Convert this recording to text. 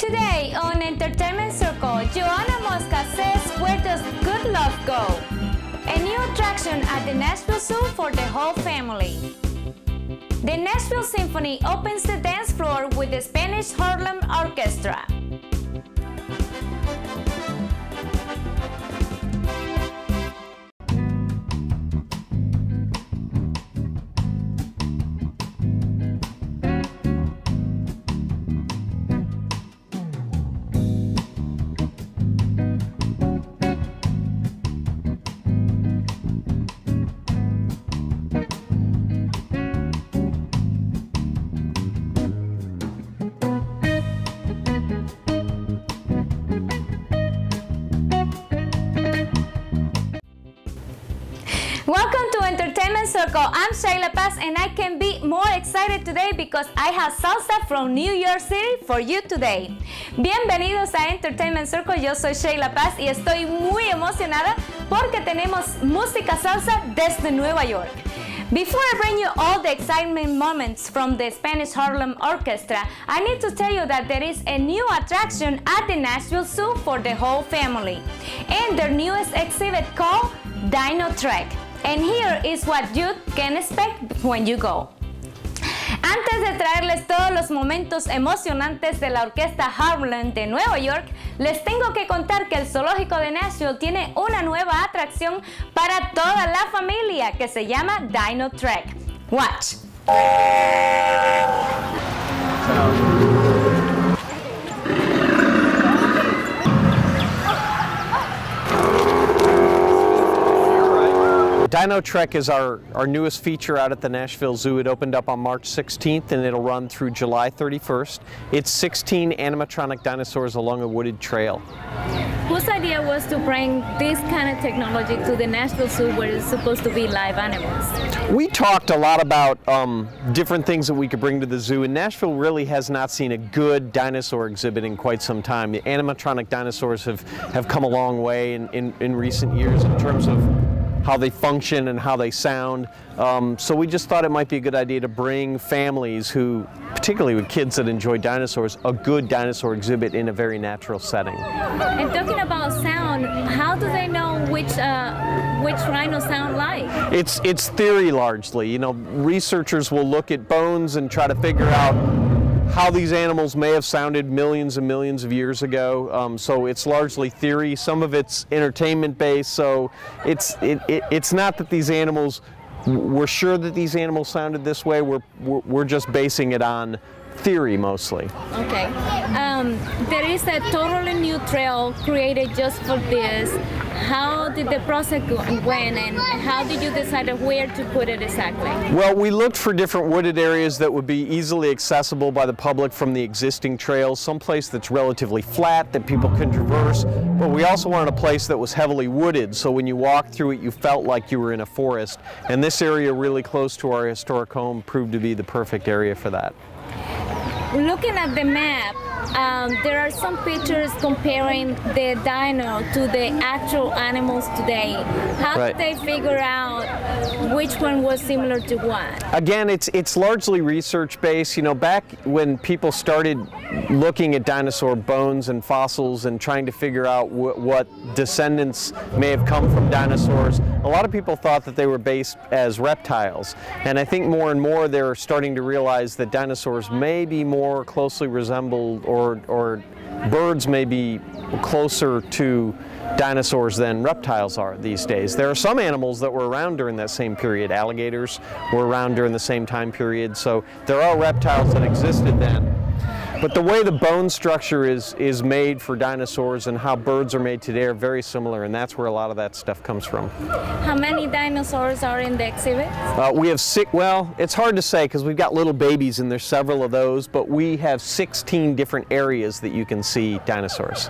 Today on Entertainment Circle, Joanna Mosca says, "Where does good love go?" A new attraction at the Nashville Zoo for the whole family. The Nashville Symphony opens the dance floor with the Spanish Harlem Orchestra. Welcome to Entertainment Circle. I'm Sheyla Paz and I can be more excited today because I have salsa from New York City for you today. Bienvenidos a Entertainment Circle, yo soy Sheyla Paz y estoy muy emocionada porque tenemos música salsa desde Nueva York. Before I bring you all the excitement moments from the Spanish Harlem Orchestra, I need to tell you that there is a new attraction at the Nashville Zoo for the whole family, and their newest exhibit called DinoTrek. And here is what you can expect when you go. Antes de traerles todos los momentos emocionantes de la Orquesta Harlem de Nueva York, les tengo que contar que el zoológico de Nashville tiene una nueva atracción para toda la familia que se llama DinoTrek. Watch. DinoTrek is our newest feature out at the Nashville Zoo. It opened up on March 16th and it'll run through July 31st. It's 16 animatronic dinosaurs along a wooded trail. Whose idea was to bring this kind of technology to the Nashville Zoo where it's supposed to be live animals? We talked a lot about different things that we could bring to the zoo, and Nashville really has not seen a good dinosaur exhibit in quite some time. The animatronic dinosaurs have come a long way in recent years in terms of how they function and how they sound. So we just thought it might be a good idea to bring families who, particularly with kids that enjoy dinosaurs, a good dinosaur exhibit in a very natural setting. And talking about sound, how do they know which rhinos sound like? It's theory largely. You know, researchers will look at bones and try to figure out how these animals may have sounded millions and millions of years ago. So it's largely theory. Some of it's entertainment based. So it's not that these animals, we're sure that these animals sounded this way. We're just basing it on theory mostly. Okay. There is a totally new trail created just for this. How did the process go and how did you decide where to put it exactly? Well, we looked for different wooded areas that would be easily accessible by the public from the existing trails, someplace that's relatively flat that people can traverse, but we also wanted a place that was heavily wooded, so when you walked through it you felt like you were in a forest, and this area really close to our historic home proved to be the perfect area for that. Looking at the map, there are some pictures comparing the dino to the actual animals today. How did they figure out which one was similar to what? Again, it's largely research based. You know, back when people started looking at dinosaur bones and fossils and trying to figure out what descendants may have come from dinosaurs, a lot of people thought that they were based as reptiles. And I think more and more they're starting to realize that dinosaurs may be more closely resembled, or birds may be closer to dinosaurs than reptiles are these days. There are some animals that were around during that same period. Alligators were around during the same time period, so there are reptiles that existed then. But the way the bone structure is made for dinosaurs and how birds are made today are very similar, and that's where a lot of that stuff comes from. How many dinosaurs are in the exhibit? We have well, it's hard to say because we've got little babies and there's several of those, but we have 16 different areas that you can see dinosaurs.